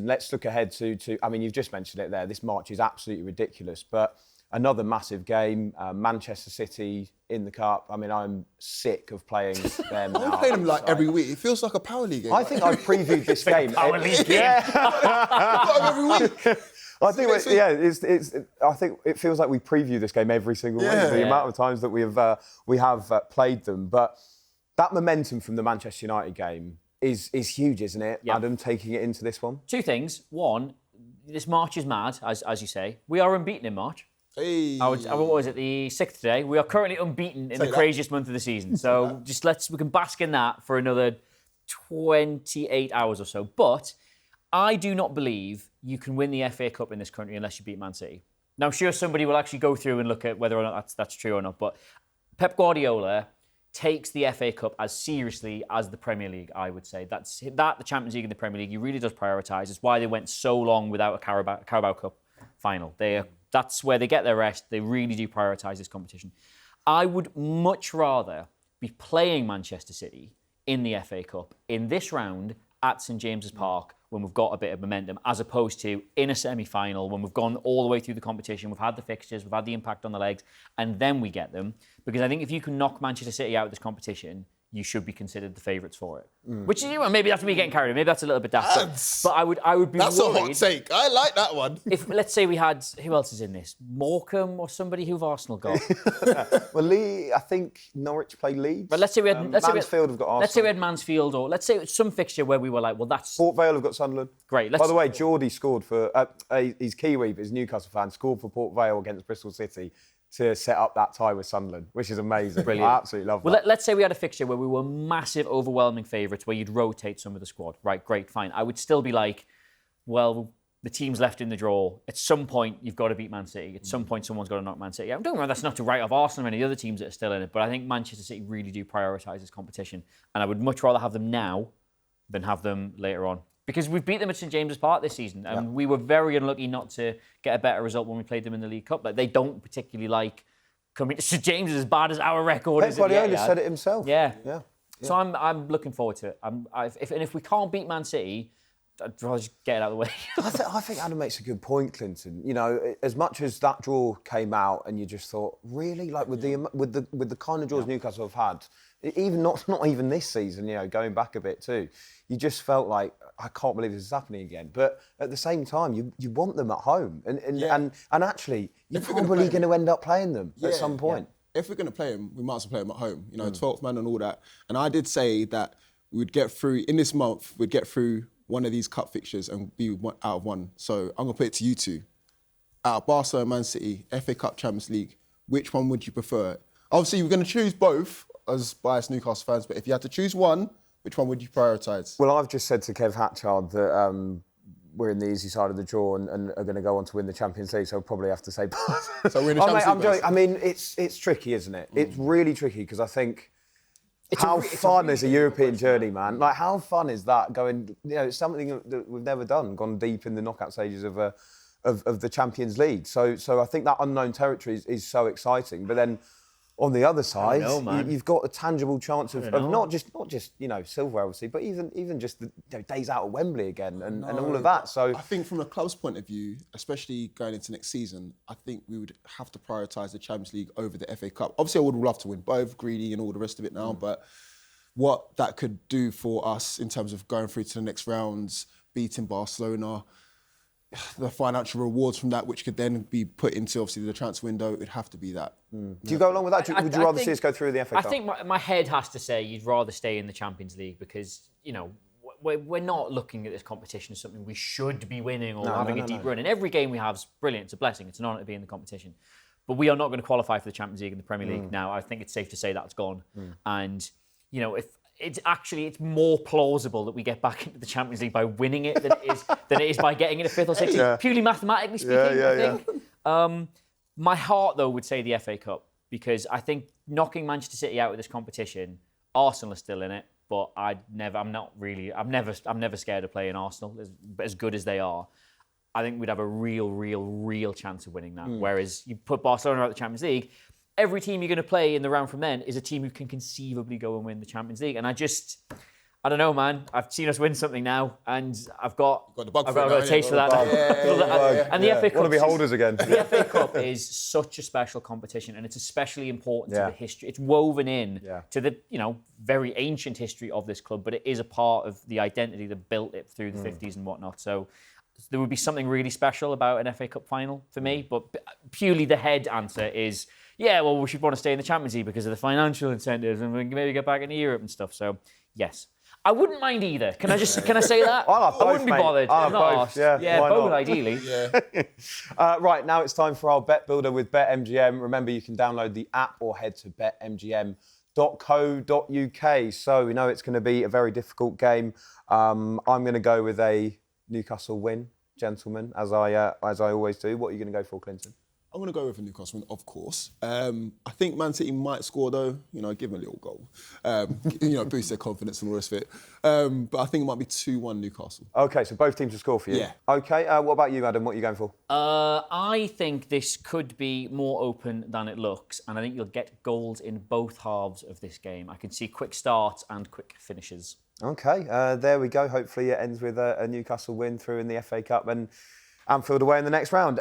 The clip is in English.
listen, let's look ahead to. I mean, you've just mentioned it there. This March is absolutely ridiculous, but another massive game, Manchester City in the Cup. I mean, I'm sick of playing them now. We play them like every week. It feels like a Power League game. I think I've previewed this game. Power League game. Every week. I think, I think it feels like we preview this game every single week. The amount of times that we have played them, but that momentum from the Manchester United game is huge, isn't it? Yeah. Adam taking it into this one. Two things. One, this March is mad, as you say. We are unbeaten in March. Hey. What was it, the 6th today? We are currently unbeaten in the craziest month of the season. So we can bask in that for another 28 hours or so. But I do not believe you can win the FA Cup in this country unless you beat Man City. Now, I'm sure somebody will actually go through and look at whether or not that's true or not. But Pep Guardiola takes the FA Cup as seriously as the Premier League, I would say. The Champions League and the Premier League, he really does prioritise. It's why they went so long without a Carabao Cup final. That's where they get their rest. They really do prioritise this competition. I would much rather be playing Manchester City in the FA Cup in this round at St James's Park when we've got a bit of momentum, as opposed to in a semi-final when we've gone all the way through the competition, we've had the fixtures, we've had the impact on the legs, and then we get them. Because I think if you can knock Manchester City out of this competition, you should be considered the favourites for it. Which is, maybe that's me getting carried away. Maybe that's a little bit daft. But I would be That's worried. a hot take. I like that one. If, let's say we had, who else is in this? Morecambe or somebody who've Arsenal got? Well, I think Norwich play Leeds. But let's say we had... Mansfield have got Arsenal. Let's say we had Mansfield, or let's say it's some fixture where we were like, well, that's... Port Vale have got Sunderland. Great. By the way, Geordie scored for... he's Kiwi, but he's a Newcastle fan, scored for Port Vale against Bristol City to set up that tie with Sunderland, which is amazing. Brilliant. I absolutely love that. Well, let's say we had a fixture where we were massive, overwhelming favourites, where you'd rotate some of the squad. Right, great, fine. I would still be like, well, the team's left in the draw. At some point, you've got to beat Man City. At some point, someone's got to knock Man City out. Don't worry, that's not to write off Arsenal or any other teams that are still in it, but I think Manchester City really do prioritise this competition, and I would much rather have them now than have them later on. Because we've beat them at St James's Park this season, and we were very unlucky not to get a better result when we played them in the League Cup. Like, they don't particularly like coming to St James's as bad as our record is. Pep Guardiola said it himself. Yeah. So I'm looking forward to it. If we can't beat Man City, I'd rather just get it out of the way. I think Adam makes a good point, Clinton. You know, as much as that draw came out, and you just thought, really, like with the kind of draws Newcastle have had, even not even this season, you know, going back a bit too, you just felt like, I can't believe this is happening again. But at the same time, you want them at home, and actually, you're probably going to end up playing them at some point. Yeah. If we're going to play them, we might as well play them at home. You know, 12th man and all that. And I did say that we'd get through in this month. We'd get through one of these cup fixtures and be out of one. So I'm going to put it to you two. Out of Barcelona and Man City, FA Cup, Champions League, which one would you prefer? Obviously, we're going to choose both as biased Newcastle fans, but if you had to choose one, which one would you prioritise? Well, I've just said to Kev Hatchard that we're in the easy side of the draw and are going to go on to win the Champions League, so I'll probably have to say both. So we're in the Champions League. I mean, it's tricky, isn't it? It's really tricky because I think how fun is a European journey, man? Like, how fun is that going? You know, it's something that we've never done, gone deep in the knockout stages of the Champions League. So I think that unknown territory is so exciting. But then on the other side, you've got a tangible chance of not just silverware, obviously, but even just the days out at Wembley again and all of that. So I think from a club's point of view, especially going into next season, I think we would have to prioritise the Champions League over the FA Cup. Obviously, I would love to win both, greedy and all the rest of it now, but what that could do for us in terms of going through to the next rounds, beating Barcelona, the financial rewards from that, which could then be put into, obviously, the transfer window, it would have to be that. Do you go along with that? Would you rather see us go through the FA Cup? I think my head has to say you'd rather stay in the Champions League because, you know, we're not looking at this competition as something we should be winning or having a deep run. And every game we have is brilliant. It's a blessing. It's an honour to be in the competition. But we are not going to qualify for the Champions League and the Premier League now. I think it's safe to say that's gone. And, you know, if it's more plausible that we get back into the Champions League by winning it than it is by getting in a fifth or sixth. Purely mathematically speaking, I think. My heart, though, would say the FA Cup because I think knocking Manchester City out of this competition, Arsenal are still in it, but I'm never scared of playing Arsenal, as good as they are. I think we'd have a real chance of winning that. Whereas you put Barcelona out of the Champions League, every team you're going to play in the round from then is a team who can conceivably go and win the Champions League. And I don't know, man. I've seen us win something now, and I've got the bug I've for it got now, a taste for innit? that. And the FA Cup. Want to be holders again? The FA Cup is such a special competition, and it's especially important to the history. It's woven in to the very ancient history of this club, but it is a part of the identity that built it through the 50s and whatnot. So there would be something really special about an FA Cup final for me. But purely the head answer is, yeah, well, we should want to stay in the Champions League because of the financial incentives, and we can maybe get back into Europe and stuff. So yes. I wouldn't mind either. Can I say that? I wouldn't be bothered. I I'm not both. arsed. Yeah, why both not? ideally. Right, now it's time for our bet builder with BetMGM. Remember, you can download the app or head to betmgm.co.uk. So we know it's going to be a very difficult game. I'm going to go with a Newcastle win, gentlemen, as I always do. What are you going to go for, Clinton? I'm going to go with a Newcastle win, of course. I think Man City might score, though. Give them a little goal. Boost their confidence and all the rest of it. But I think it might be 2-1 Newcastle. OK, so both teams will score for you? Yeah. OK, what about you, Adam? What are you going for? I think this could be more open than it looks, and I think you'll get goals in both halves of this game. I can see quick starts and quick finishes. OK, there we go. Hopefully it ends with a Newcastle win through in the FA Cup and Anfield away in the next round.